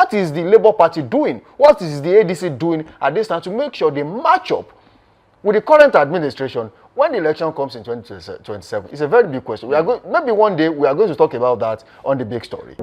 what is the Labour Party doing? What is the ADC doing at this time to make sure they match up with the current administration when the election comes in 2027? It's a very big question. We are going, maybe one day we are going to talk about that on the big story.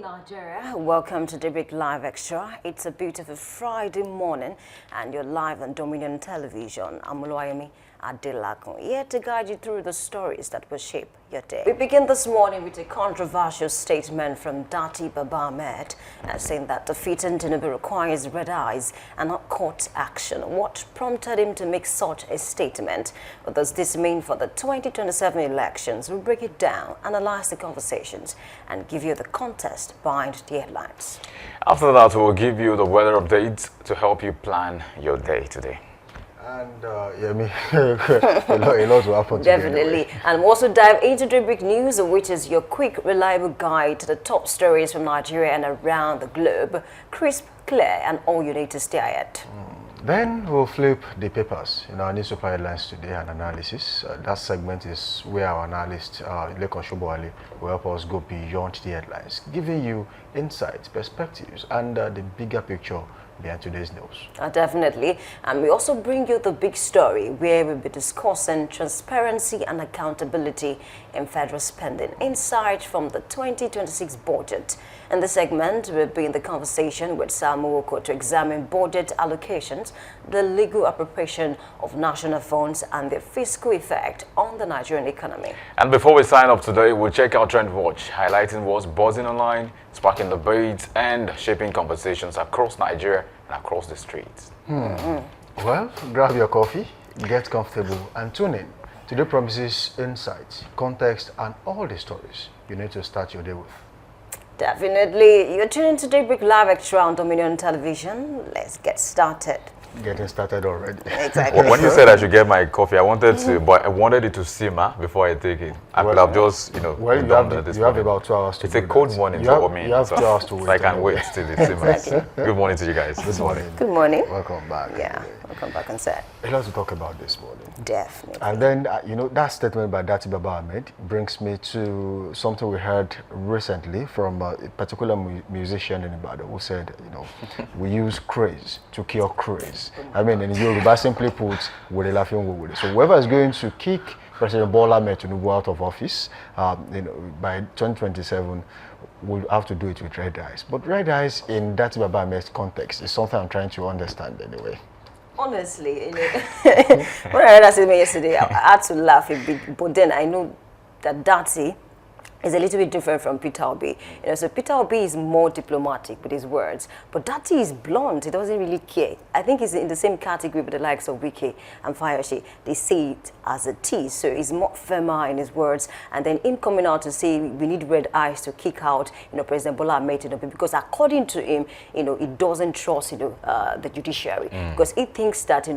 Nigeria. Welcome to the Big Live Extra. It's a beautiful Friday morning and you're live on Dominion Television. I'm Oluwayemi Adelakun, here to guide you through the stories that will shape your day. We begin this morning with a controversial statement from Datti Baba-Ahmed saying that defeating Tinubu requires red eyes and not court action. What prompted him to make such a statement? What does this mean for the 2027 elections? We'll break it down, analyze the conversations, and give you the context behind the headlines. After that, we'll give you the weather updates to help you plan your day today. And a lot will happen today. Definitely. Anyway. And we'll also dive into the big news, which is your quick, reliable guide to the top stories from Nigeria and around the globe. Crisp, clear, and all you need to stay ahead. Then we'll flip the papers in our newspaper headlines today and analysis. That segment is where our analyst, Lekon Shoboale, will help us go beyond the headlines, giving you insights, perspectives, and the bigger picture behind today's news. Definitely. And we also bring you the big story where we'll be discussing transparency and accountability in federal spending. Insight from the 2026 budget. In this segment, we'll be in the conversation with Samuel Oko to examine budget allocations, the legal appropriation of national funds, and their fiscal effect on the Nigerian economy. And before we sign up today, we'll check our Trend Watch, highlighting what's buzzing online, sparking debates, and shaping conversations across Nigeria and across the streets. Well, grab your coffee, get comfortable, and tune in. Today promises insights, context, and all the stories you need to start your day with. Definitely. You're tuning to Daybreak Live Extra on Dominion Television. Let's get started. Getting started already. Exactly. When you said I should get my coffee, I wanted to, but I wanted it to simmer before I take it. I could have just, you have about 2 hours to It's a cold morning for me. You have 2 hours to wait. So I can't wait till it simmers. Good morning to you guys. Good morning. Good morning. Welcome back. Yeah, welcome back on set. A lot to talk about this morning. Definitely. And then, that statement by Datti Baba-Ahmed brings me to something we heard recently from a particular musician in Ibadan who said, we use craze to cure craze. I mean, in Yoruba, simply put, with a laughing with it. So whoever is going to kick President Bola Ahmed Tinubu out of office, by 2027, will have to do it with red eyes. But red eyes in Datti Baba-Ahmed's context is something I'm trying to understand anyway. Honestly, when I heard that statement yesterday, I had to laugh a bit. But then I know that Datti is a little bit different from Peter Obi. So Peter Obi is more diplomatic with his words, but Datti is blunt. He doesn't really care. I think he's in the same category with the likes of Wike and Fayose. They say it as it is, so he's more firmer in his words. And then him coming out to say we need red eyes to kick out, President Bola Ahmed Tinubu, because according to him, he doesn't trust, the judiciary, because he thinks that,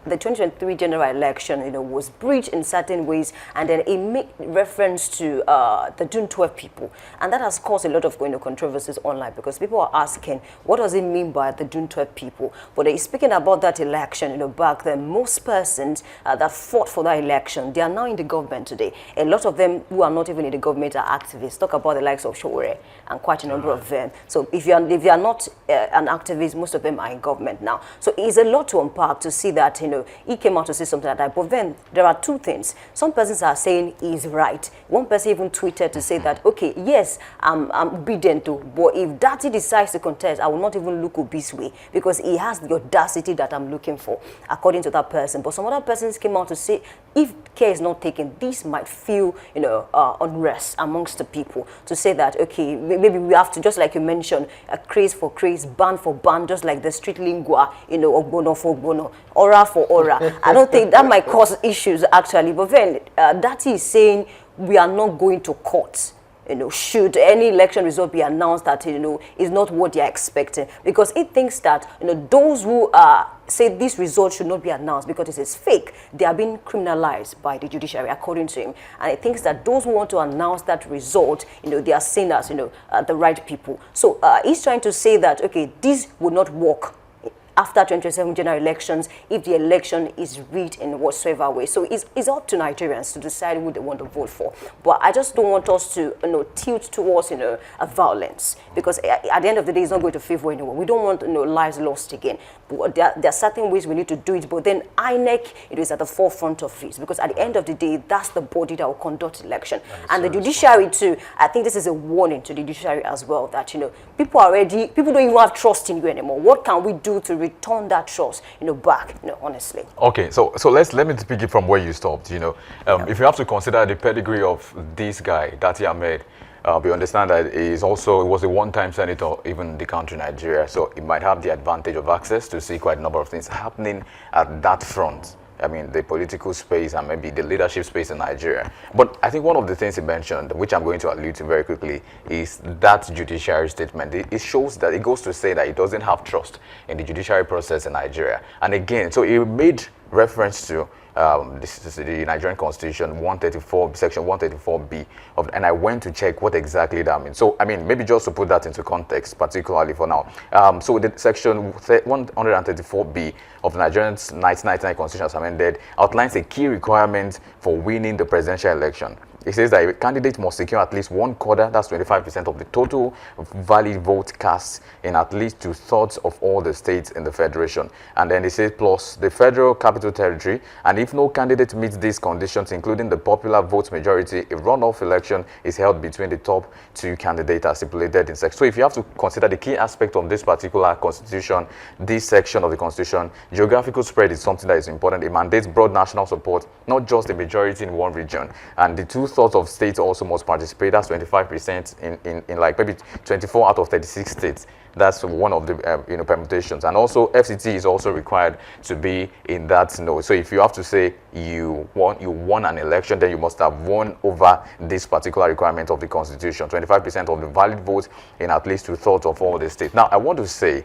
the 2023 general election, was breached in certain ways, and then it made reference to the June 12 people, and that has caused a lot of controversies online because people are asking, what does it mean by the June 12 people? But he's speaking about that election, back then, most persons that fought for that election, they are now in the government today. A lot of them who are not even in the government are activists. Talk about the likes of Showore and quite a number of them. So if you are not an activist, most of them are in government now. So it's a lot to unpack to see that, he came out to say something like that. But then there are two things. Some persons are saying he's right. One person even tweeted to say that, okay, yes, I'm obedient to, but if Datti decides to contest, I will not even look Obi's way because he has the audacity that I'm looking for, according to that person. But some other persons came out to say, if care is not taken, this might feel, unrest amongst the people. To say that, okay, maybe we have to, just like you mentioned, a craze for craze, ban for ban, just like the street lingua, ogbono for ogbono, aura for aura. I don't think that might cause issues actually. But then Datti is saying we are not going to court. Should any election result be announced that is not what they are expecting, because it thinks that those who say this result should not be announced because it is fake, they are being criminalized by the judiciary, according to him. And it thinks that those who want to announce that result, they are seen as the right people. So he's trying to say that, okay, this would not work after 2027 general elections if the election is rigged in whatsoever way. So it's up to Nigerians to decide who they want to vote for. But I just don't want us to tilt towards a violence, because at the end of the day it's not going to favor anyone. We don't want lives lost again. But there are certain ways we need to do it, but then INEC is at the forefront of it, because at the end of the day that's the body that will conduct election. And the judiciary too, I think this is a warning to the judiciary as well, that people don't even have trust in you anymore. What can we do to return that trust back, honestly? Okay, so let me pick it from where you stopped. If you have to consider the pedigree of this guy, Datti Ahmed, we understand that he was a one-time senator even in the country Nigeria, so he might have the advantage of access to see quite a number of things happening at that front. I mean, the political space and maybe the leadership space in Nigeria. But I think one of the things he mentioned, which I'm going to allude to very quickly, is that judiciary statement. It shows that it goes to say that he doesn't have trust in the judiciary process in Nigeria. And again, so he made reference to this is the Nigerian Constitution, Section 134B, and I went to check what exactly that means. So, I mean, maybe just to put that into context, particularly for now. So, the Section 134B of the Nigerian 1999 Constitution, as amended, outlines a key requirement for winning the presidential election. It says that a candidate must secure at least 1/4, that's 25% of the total valid vote cast in at least 2/3 of all the states in the federation. And then it says plus the federal capital territory. And if no candidate meets these conditions, including the popular vote majority, a runoff election is held between the top 2 candidates as stipulated in section. So if you have to consider the key aspect of this particular constitution, this section of the constitution, geographical spread is something that is important. It mandates broad national support, not just a majority in one region. And the 2/3 of states also must participate. That's 25% in like maybe 24 out of 36 states. That's one of the permutations. And also FCT is also required to be in that node. So if you have to say you won an election, then you must have won over this particular requirement of the Constitution, 25% of the valid votes in at least 2/3 of all the states. Now I want to say,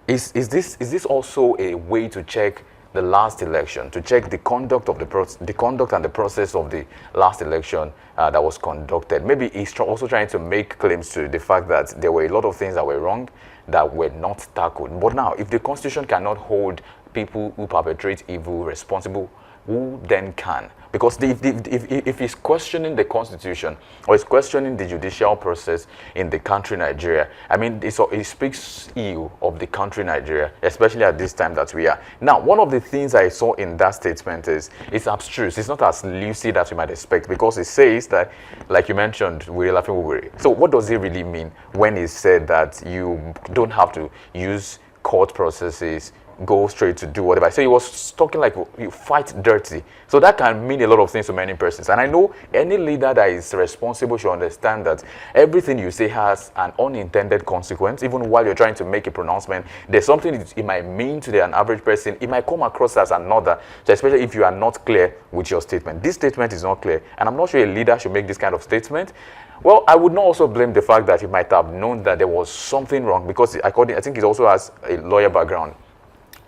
is this also a way to check the last election, to check the conduct of the conduct and the process of the last election that was conducted? Maybe he's also trying to make claims to the fact that there were a lot of things that were wrong that were not tackled. But now, if the Constitution cannot hold people who perpetrate evil responsible, who then can? Because if he's questioning the Constitution or he's questioning the judicial process in the country Nigeria, I mean, it speaks ill of the country Nigeria, especially at this time that we are. Now, one of the things I saw in that statement is it's abstruse. It's not as lucid as you might expect, because it says that, like you mentioned, we're laughing over it. So what does it really mean when he said that you don't have to use court processes, go straight to do whatever? So he was talking like you fight dirty. So that can mean a lot of things to many persons. And I know any leader that is responsible should understand that everything you say has an unintended consequence. Even while you're trying to make a pronouncement, there's something it might mean to an average person. It might come across as another, so especially if you are not clear with your statement. This statement is not clear, and I'm not sure a leader should make this kind of statement. Well, I would not also blame the fact that he might have known that there was something wrong, because I think he also has a lawyer background.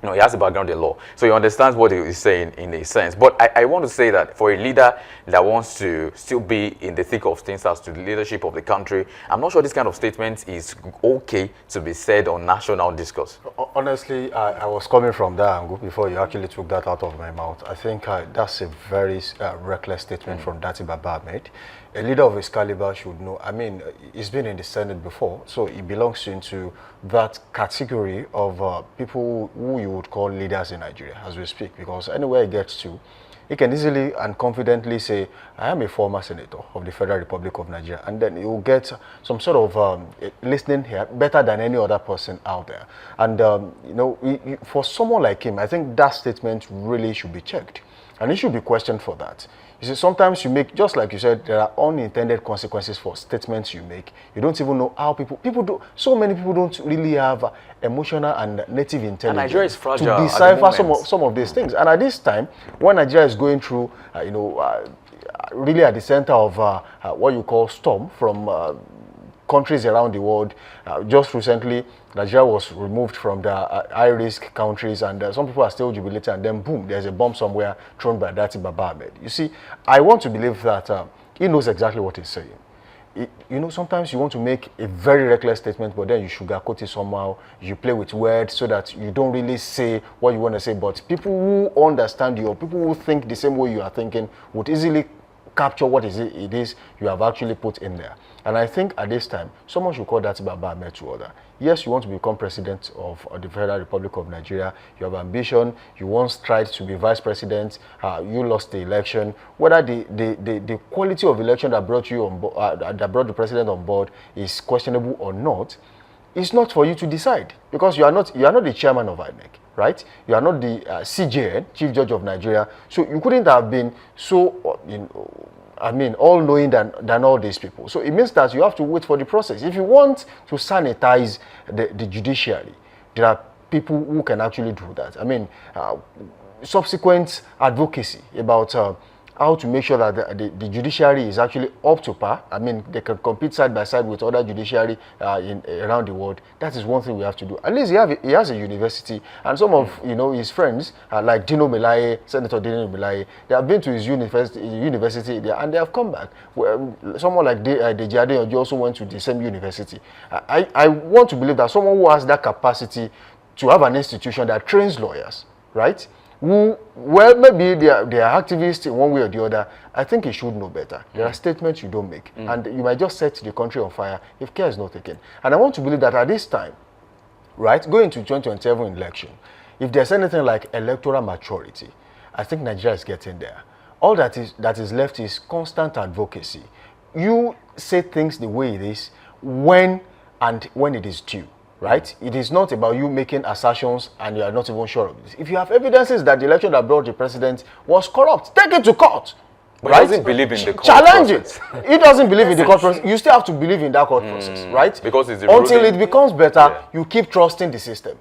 He has a background in law, so he understands what he is saying in a sense. But I want to say that for a leader that wants to still be in the thick of things as to the leadership of the country, I'm not sure this kind of statement is okay to be said on national discourse. Honestly, I was coming from that angle before you actually took that out of my mouth. I think that's a very reckless statement from Datti Baba-Ahmed. A leader of his caliber should know. I mean, he's been in the Senate before, so he belongs into that category of people who you would call leaders in Nigeria as we speak, because anywhere he gets to, he can easily and confidently say, I am a former senator of the Federal Republic of Nigeria, and then he will get some sort of listening here better than any other person out there. And, for someone like him, I think that statement really should be checked, and he should be questioned for that. You see, sometimes you make, just like you said, there are unintended consequences for statements you make. You don't even know how so many people don't really have emotional and native intelligence Nigeria is fragile to decipher some of these things. And at this time, when Nigeria is going through, really at the center of what you call storm from countries around the world. Just recently, Nigeria was removed from the high-risk countries, and some people are still jubilating, and then boom, there's a bomb somewhere thrown by Datti Baba-Ahmed. You see, I want to believe that he knows exactly what he's saying. you know, sometimes you want to make a very reckless statement, but then you sugarcoat it somehow. You play with words so that you don't really say what you want to say. But people who understand you, or people who think the same way you are thinking, would easily capture what it is you have actually put in there. And I think at this time, someone should call Datti Baba-Ahmed to order. Yes, you want to become president of the Federal Republic of Nigeria. You have ambition. You once tried to be vice president. You lost the election. Whether the quality of election that brought you on that brought the president on board is questionable or not, it's not for you to decide, because you are not the chairman of INEC, right? You are not the CJN, Chief Judge of Nigeria. So you couldn't have been so, all-knowing than all these people. So it means that you have to wait for the process. If you want to sanitize the judiciary, there are people who can actually do that. I mean, subsequent advocacy about how to make sure that the judiciary is actually up to par. I mean, they can compete side by side with other judiciary around the world. That is one thing we have to do. At least he has a university, and some of his friends, like Senator Dino Melaye, they have been to his university there, and they have come back. Someone like Deji Adeyanju also went to the same university. I want to believe that someone who has that capacity to have an institution that trains lawyers, right? Well, maybe they are activists in one way or the other. I think you should know better. There are statements you don't make, and you might just set the country on fire if care is not taken. And I want to believe that at this time, right, going to 2027 election, if there's anything like electoral maturity, I think Nigeria is getting there. All that is left is constant advocacy. You say things the way it is when it is due. Right? It is not about you making assertions and you are not even sure of this. If you have evidences that the election that brought the president was corrupt, take it to court. But right? he doesn't believe in the court Challenge process. it. He doesn't believe in the court process. You still have to believe in that court process, right? Because it's until it becomes better, you keep trusting the system.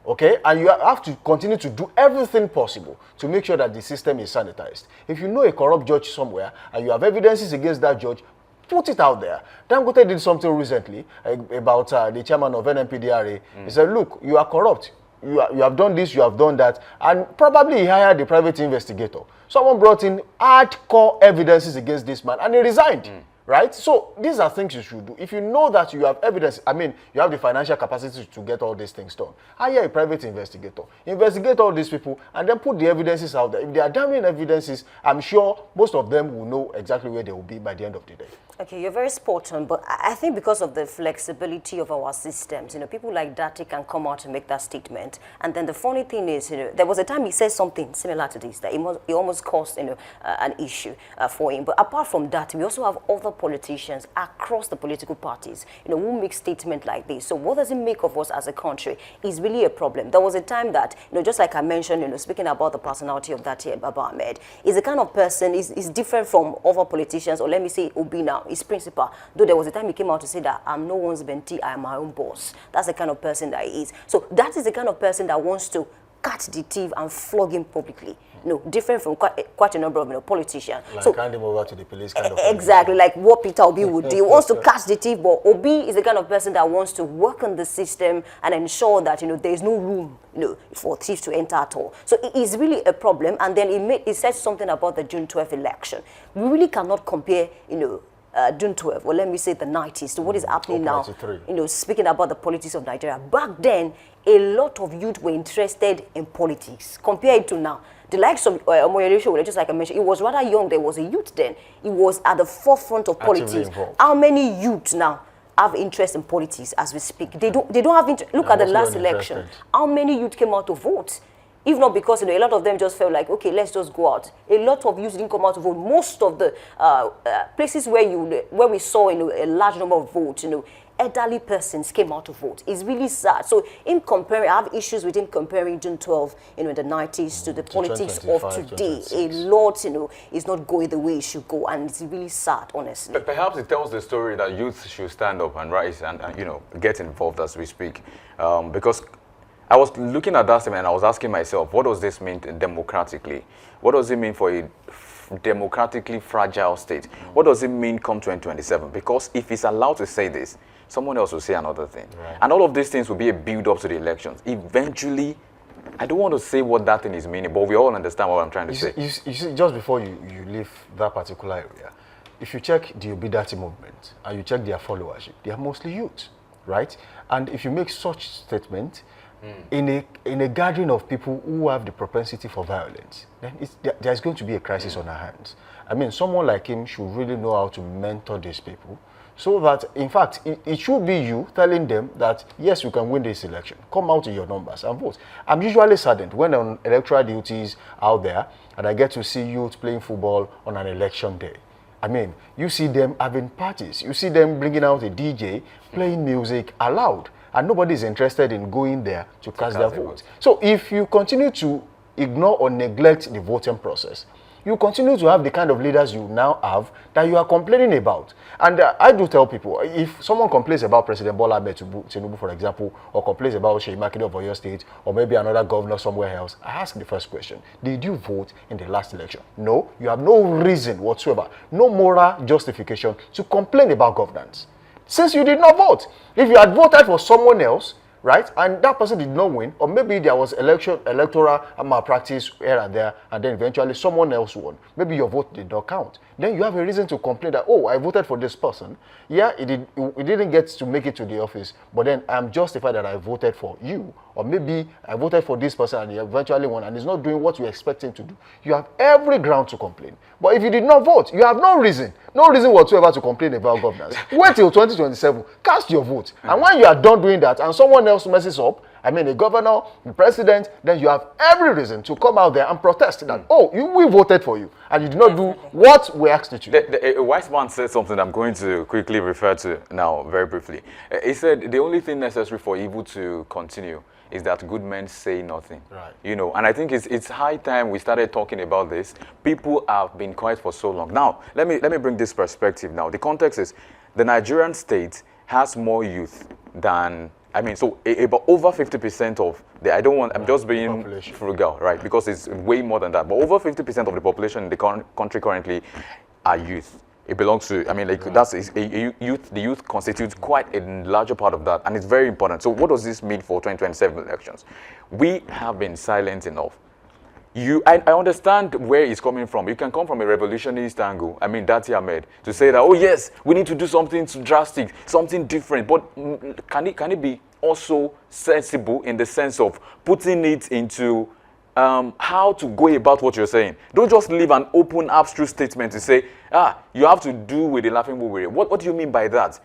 Okay? And you have to continue to do everything possible to make sure that the system is sanitized. If you know a corrupt judge somewhere and you have evidences against that judge, put it out there. Dangote did something recently about the chairman of NNPDRA. He said, look, you are corrupt. You have done this, you have done that. And probably he hired a private investigator. Someone brought in hardcore evidences against this man and he resigned. Right? So these are things you should do. If you know that you have evidence, I mean, you have the financial capacity to get all these things done, hire a private investigator. Investigate all these people and then put the evidences out there. If they are damning evidences, I'm sure most of them will know exactly where they will be by the end of the day. Okay, you're very spot on, but I think because of the flexibility of our systems, people like Datti can come out and make that statement. And then the funny thing is, there was a time he said something similar to this, that it almost caused, an issue for him. But apart from that, we also have other politicians across the political parties, who make statements like this. So what does it make of us as a country is really a problem. There was a time that, just like I mentioned, speaking about the personality of Datti Baba-Ahmed, is the kind of person, is different from other politicians, or let me say Obi now. His principal, though there was a time he came out to say that I'm no one's mentee, I am my own boss. That's the kind of person that he is. So that is the kind of person that wants to catch the thief and flog him publicly. Different from quite a number of politicians. Like so hand him over to the police kind of exactly, like what Peter Obi would do. He wants to catch the thief, but Obi is the kind of person that wants to work on the system and ensure that there is no room for thieves to enter at all. So it is really a problem. And then he said something about the June 12th election. We really cannot compare June 12th, or let me say the 90s, to what is happening now. Speaking about the politics of Nigeria. Back then, a lot of youth were interested in politics. Compare it to now. The likes of Omoyele, just like I mentioned, it was rather young. There was a youth then. It was at the forefront of politics. How many youth now have interest in politics as we speak? They don't have interest. Look at the last election. How many youth came out to vote? If not because a lot of them just felt like, okay, let's just go out. A lot of youth didn't come out to vote. Most of the places where we saw a large number of votes, elderly persons came out to vote. It's really sad. So I have issues with him comparing June 12, in the 90s to the politics of today. A lot, is not going the way it should go, and it's really sad, honestly. But perhaps it tells the story that youth should stand up and rise and get involved as we speak, because I was looking at that statement and I was asking myself, what does this mean democratically? What does it mean for a democratically fragile state? What does it mean come 2027? Because if he's allowed to say this, someone else will say another thing. Right. And all of these things will be a build-up to the elections. Eventually, I don't want to say what that thing is meaning, but we all understand what I'm trying to say. You see, just before you leave that particular area, if you check the Obidient movement and you check their followership, they are mostly youth, right? And if you make such statement in a gathering of people who have the propensity for violence, then there's going to be a crisis on our hands. I mean, someone like him should really know how to mentor these people, so that, in fact, it should be you telling them that, yes, you can win this election. Come out in your numbers and vote. I'm usually saddened when on electoral duties out there and I get to see youth playing football on an election day. I mean, you see them having parties. You see them bringing out a DJ, playing music aloud. And nobody is interested in going there to cast their vote. So if you continue to ignore or neglect the voting process, you continue to have the kind of leaders you now have that you are complaining about. And I do tell people, if someone complains about President Bola Ahmed Tinubu, for example, or complains about Seyi Makinde of Oyo State, or maybe another governor somewhere else, I ask the first question: did you vote in the last election? No, you have no reason whatsoever, no moral justification to complain about governance, since you did not vote. If you had voted for someone else, right, and that person did not win, or maybe there was electoral malpractice here and there, and then eventually someone else won, maybe your vote did not count, then you have a reason to complain that, oh, I voted for this person. Yeah, it didn't get to make it to the office, but then I'm justified that I voted for you. Or maybe I voted for this person and he eventually won and he's not doing what you expect him to do. You have every ground to complain. But if you did not vote, you have no reason whatsoever to complain about governance. Wait till 2027, cast your vote. And when you are done doing that and someone else messes up, I mean a governor, the president, then you have every reason to come out there and protest that, oh, we voted for you and you did not do what we asked you to do. A wise man said something I'm going to quickly refer to now very briefly. He said the only thing necessary for evil to continue is that good men say nothing. Right. You know, and I think it's high time we started talking about this. People have been quiet for so long. Now, let me bring this perspective now. The context is the Nigerian state has more youth than, I mean, so about over 50% of the, I'm just being frugal, right? Because it's way more than that. But over 50% of the population in the country currently are youth. It belongs to, I mean, like the youth constitutes quite a larger part of that, and it's very important. So what does this mean for 2027 elections? We have been silent enough. I understand where it's coming from. You can come from a revolutionist angle, I mean, Datti Ahmed, to say that, oh yes, we need to do something drastic, something different, but can it be also sensible in the sense of putting it into how to go about what you're saying? Don't just leave an open, abstruse statement to say, you have to do with the laughing bull. What do you mean by that?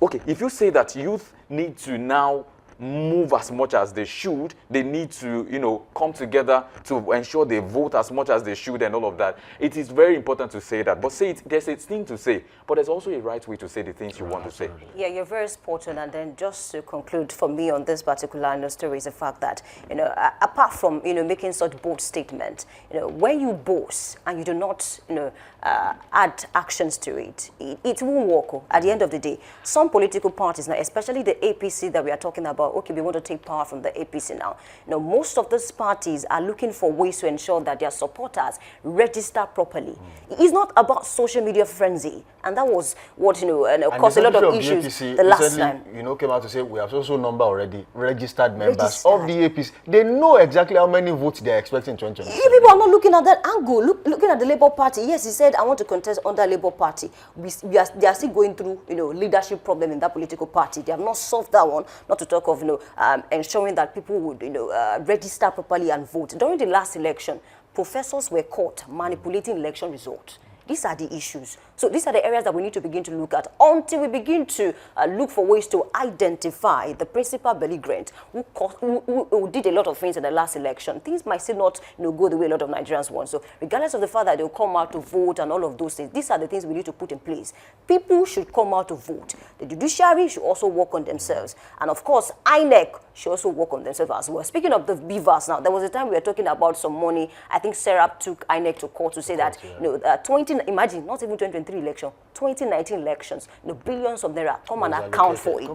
Okay, if you say that youth need to now move as much as they should, they need to, you know, come together to ensure they vote as much as they should and all of that, it is very important to say that. But say it, there's a thing to say, but there's also a right way to say the things you want to say. Yeah, you're very spot on. And then just to conclude for me on this particular story is the fact that, you know, apart from, you know, making such bold statement, you know, when you boast and you do not, you know, add actions to it, it won't work. At the end of the day, some political parties now, especially the APC that we are talking about, okay, we want to take power from the APC now. You know, most of those parties are looking for ways to ensure that their supporters register properly. It's not about social media frenzy, and that was what, you know, caused a lot of issues APC the last time. You know, came out to say we have also number already registered members of the APC. They know exactly how many votes they are expecting in 2027. People are not looking at that angle. Looking at the Labour Party. Yes, he said, I want to contest under Labour Party. They are still going through, you know, leadership problem in that political party. They have not solved that one. Not to talk of, you know, ensuring that people would, you know, register properly and vote. During the last election, professors were caught manipulating election results. These are the issues. So these are the areas that we need to begin to look at until we begin to look for ways to identify the principal belligerent who did a lot of things in the last election. Things might still not, you know, go the way a lot of Nigerians want. So regardless of the fact that they'll come out to vote and all of those things, these are the things we need to put in place. People should come out to vote. The judiciary should also work on themselves. And of course, INEC should also work on themselves as well. Speaking of the beavers now, there was a time we were talking about some money. I think Sarah took INEC to court to say that, you know, imagine, not even 2023 election, 2019 elections, you know, billions of naira, come and account for it.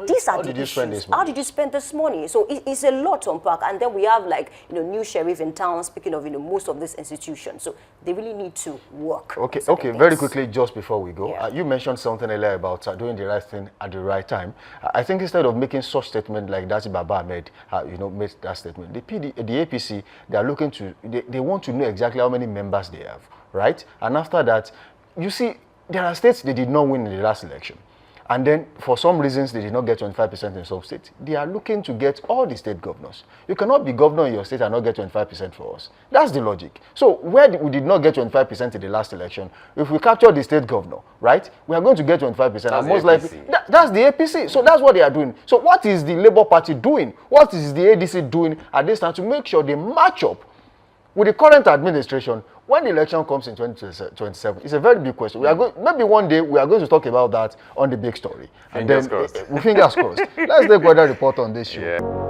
These are the issues. How did you spend this money? So it's a lot to unpack. And then we have, like, you know, new sheriff in town, speaking of, you know, most of these institutions. So they really need to work. Okay, very quickly, just before we go, you mentioned something earlier about doing the right thing at the right time. I think instead of making such statement like Datti Baba-Ahmed, you know, made that statement, the APC, they are looking to, they want to know exactly how many members they have. Right? And after that, you see, there are states they did not win in the last election. And then, for some reasons, they did not get 25% in some states. They are looking to get all the state governors. You cannot be governor in your state and not get 25% for us. That's the logic. So, where we did not get 25% in the last election, if we capture the state governor, right, we are going to get 25%. And most likely, that's the APC. So, that's what they are doing. So, what is the Labour Party doing? What is the ADC doing at this time to make sure they match up with the current administration when the election comes in 2027? It's a very big question. We are maybe one day we are going to talk about that on the big story. Fingers crossed. Fingers crossed. Let's take weather report on this show. Yeah.